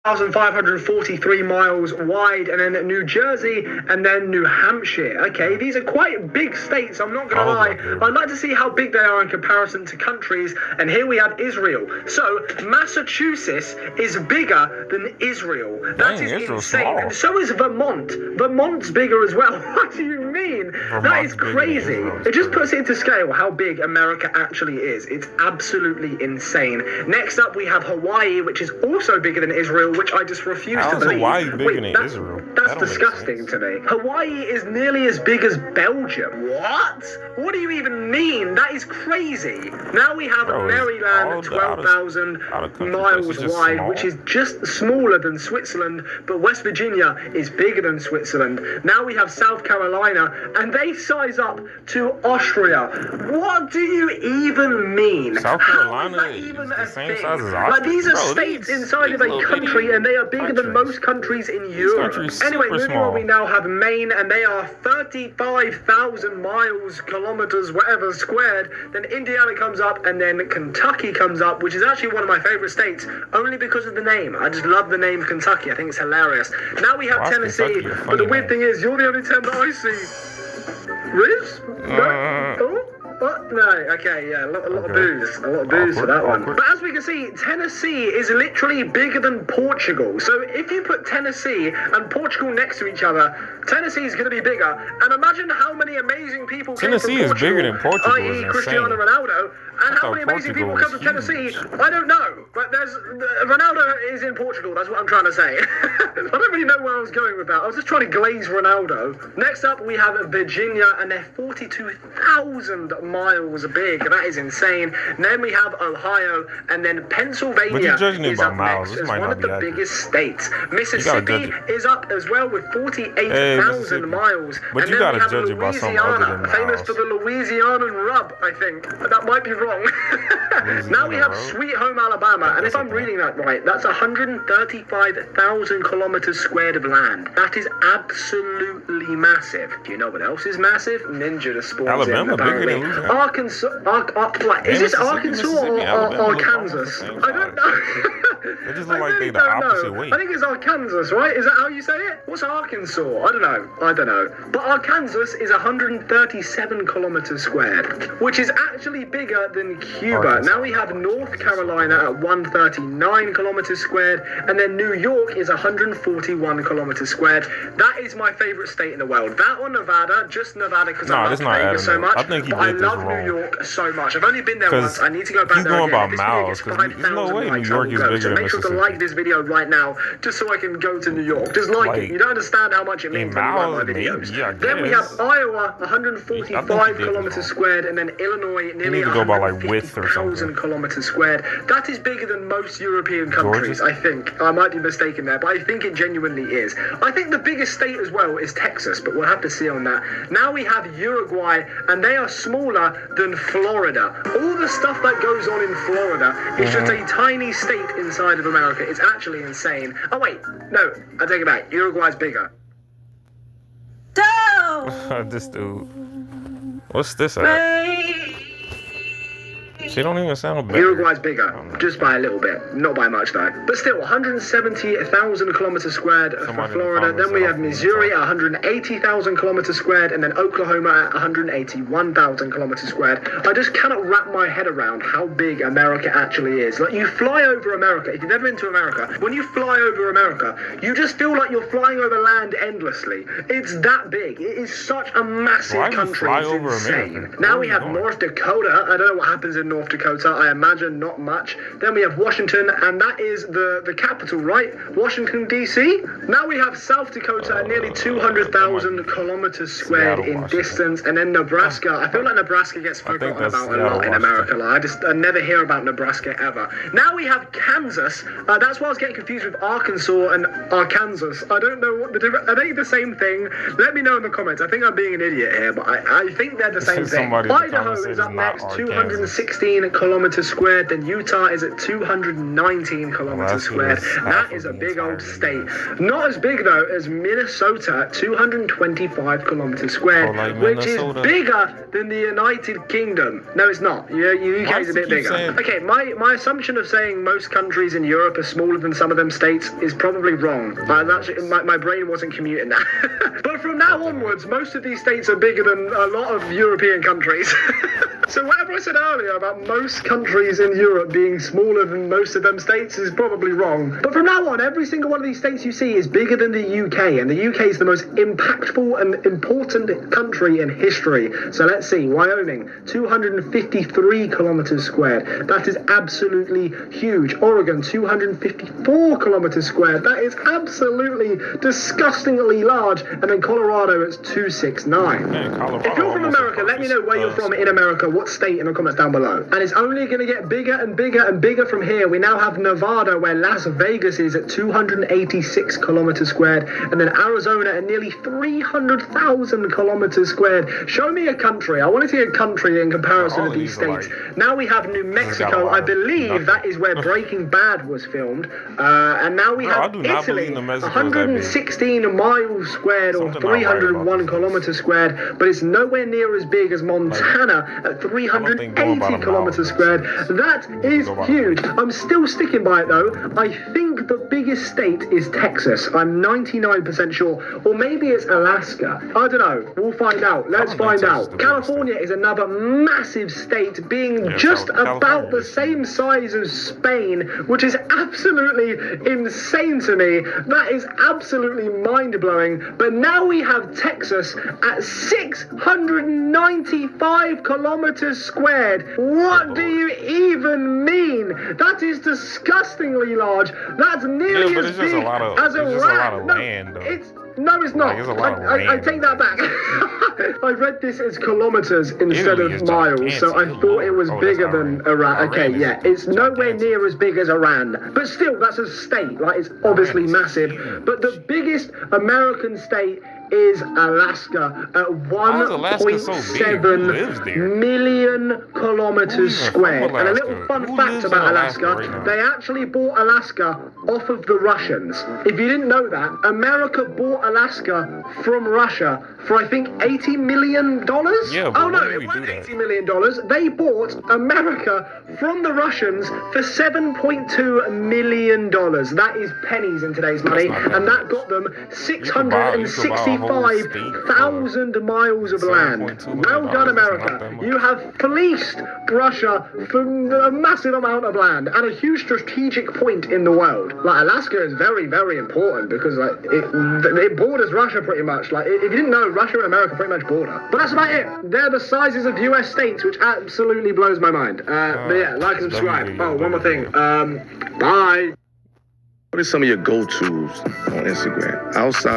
1,543 miles wide, and then New Jersey, and then New Hampshire. Okay, these are quite big states, I'm not gonna lie. I'd like to see how big they are in comparison to countries, and here we have Israel. So Massachusetts is bigger than Israel. That is insane. And so is Vermont. Vermont's bigger as well. What do you mean? That is crazy. It just puts it into scale how big America actually is. It's absolutely insane. Next up, we have Hawaii, which is also bigger than Israel, which I just refuse to believe. Hawaii bigger than Israel? That's disgusting to me. Hawaii is nearly as big as Belgium. What? What do you even mean? That is crazy. Now we have Maryland, 12,000 miles wide, which is just smaller than Switzerland, but West Virginia is bigger than Switzerland. Now we have South Carolina, and they size up to Austria. What do you even mean? South Carolina is even the same size as Austria? Like, these are states inside of a country, and they are bigger than most countries in Europe. Anyway, moving on, we now have Maine, and they are 35,000 miles, kilometers, whatever, squared. Then Indiana comes up, and then Kentucky comes up, which is actually one of my favorite states, only because of the name. I just love the name Kentucky. I think it's hilarious. Now we have Tennessee, but the weird thing is, you're the only term that I see. Riz? No? What? No, okay, yeah, a lot of booze. A lot of booze for that one. But as we can see, Tennessee is literally bigger than Portugal. So if you put Tennessee and Portugal next to each other, Tennessee is going to be bigger. And imagine how many amazing people Tennessee is bigger than Portugal, i.e. Cristiano Ronaldo. And how many amazing people come from Tennessee, I don't know. But Ronaldo is in Portugal, that's what I'm trying to say. I don't really know where I was going with that. I was just trying to glaze Ronaldo. Next up, we have Virginia, and they're 42,000 miles big. That is insane. And then we have Ohio, and then Pennsylvania is up next as one of the biggest states. Mississippi is up as well with 48,000 miles. But and you then we gotta have judge it by something other than Louisiana, famous for the Louisianan rub, I think. That might be wrong. Now we have Sweet Home Alabama, and if I'm reading that right, that's 135,000 kilometers squared of land. That is absolutely massive. Do you know what else is massive? Ninja the spawns Alabama, in, apparently. bigger than Louisiana. Arkansas, is this Arkansas or Kansas? I don't know. They just look like they're the opposite way. I think it's Arkansas, right? Is that how you say it? What's Arkansas? I don't know. But Arkansas is 137 kilometers squared, which is actually bigger than Cuba. Now we have North Carolina at 139 kilometers squared, and then New York is 141 kilometers squared. That is my favorite state in the world. That or Nevada, just Nevada, because I love Vegas so much. I love New York so much. I've only been there once. I need to go back there again. About miles, there's no way New York is bigger than Make sure to like this video right now, just so I can go to New York. Just like it. You don't understand how much it means when you like my videos. Then we have Iowa, 145 kilometers squared, and then Illinois, nearly 150,000 kilometers squared. That is bigger than most European countries, I think. I might be mistaken there, but I think it genuinely is. I think the biggest state as well is Texas, but we'll have to see on that. Now we have Uruguay, and they are smaller than Florida. All the stuff that goes on in Florida is just a tiny state inside of America. It's actually insane. Oh wait, no, I take it back. Uruguay's bigger. This dude. What's this at? She don't even sound better. Uruguay's bigger, just by a little bit. Not by much, though. But still, 170,000 kilometers squared for Florida. Then we have Missouri at 180,000 kilometers squared, and then Oklahoma at 181,000 kilometers squared. I just cannot wrap my head around how big America actually is. Like, you fly over America. If you've ever been to America, when you fly over America, you just feel like you're flying over land endlessly. It's that big. It is such a massive country. It's insane. Now we have North Dakota. I don't know what happens in North Dakota. I imagine not much. Then we have Washington, and that is the capital, right? Washington, D.C. Now we have South Dakota at nearly 200,000 kilometers squared in distance, and then Nebraska. I feel like Nebraska gets forgotten about a lot in America. Like, I never hear about Nebraska ever. Now we have Kansas. That's why I was getting confused with Arkansas and Arkansas. I don't know what the difference. Are they the same thing? Let me know in the comments. I think I'm being an idiot here, but I think they're the same thing. Idaho is up next, 216 216 kilometers squared. Then Utah is at 219 kilometers squared. That is a big old state. Not as big though as Minnesota at 225 kilometers squared, which is bigger than the United Kingdom. No, it's not. UK is a bit bigger. Okay, my assumption of saying most countries in Europe are smaller than some of them states is probably wrong. My brain wasn't commuting that. But from now onwards, most of these states are bigger than a lot of European countries. So whatever I said earlier about most countries in Europe being smaller than most of them states is probably wrong. But from now on, every single one of these states you see is bigger than the UK, and the UK is the most impactful and important country in history. So let's see, Wyoming, 253 kilometers squared. That is absolutely huge. Oregon, 254 kilometers squared. That is absolutely disgustingly large. And then Colorado, it's 269. If you're from America, let me know where you're from in America, what state, in the comments down below. And it's only going to get bigger and bigger and bigger from here. We now have Nevada, where Las Vegas is at 286 kilometers squared, and then Arizona at nearly 300,000 kilometers squared. Show me a country. I want to see a country in comparison to these states. Now we have New Mexico. I believe that is where Breaking Bad was filmed. And now we have Italy, 116 miles squared or 301 kilometers squared, but it's nowhere near as big as Montana at 380 kilometers squared. That is huge. I'm still sticking by it though. I think the biggest state is Texas. I'm 99% sure. Or maybe it's Alaska. I don't know. We'll find out. Let's find out. California is another massive state, being just about the same size as Spain, which is absolutely insane to me. That is absolutely mind-blowing. But now we have Texas at 695 kilometers squared. What do you even mean? That is disgustingly large. That's nearly as big as Iraq. No, it's not. I take that back. I read this as kilometers instead of miles, so I thought it was bigger than Iran. Okay, yeah, it's nowhere near as big as Iran, but still, that's a state. Like, it's obviously massive. But the biggest American state is Alaska at 1.7 million kilometers squared. And a little fun fact about Alaska, they actually bought Alaska off of the Russians. If you didn't know that, America bought Alaska from Russia for, I think, $80 million? Yeah, oh no, it wasn't $80 million. They bought America from the Russians for $7.2 million. That is pennies in today's money, and that got them 665,000 miles of land. Well done, America. You have fleeced Russia for a massive amount of land and a huge strategic point in the world. Like, Alaska is very, very important because it borders Russia pretty much. Like, if you didn't know, Russia and America pretty much border. But that's about it. They're the sizes of US states, which absolutely blows my mind. But yeah, like and subscribe. Oh, one more thing. Bye. What are some of your go-tos on Instagram outside?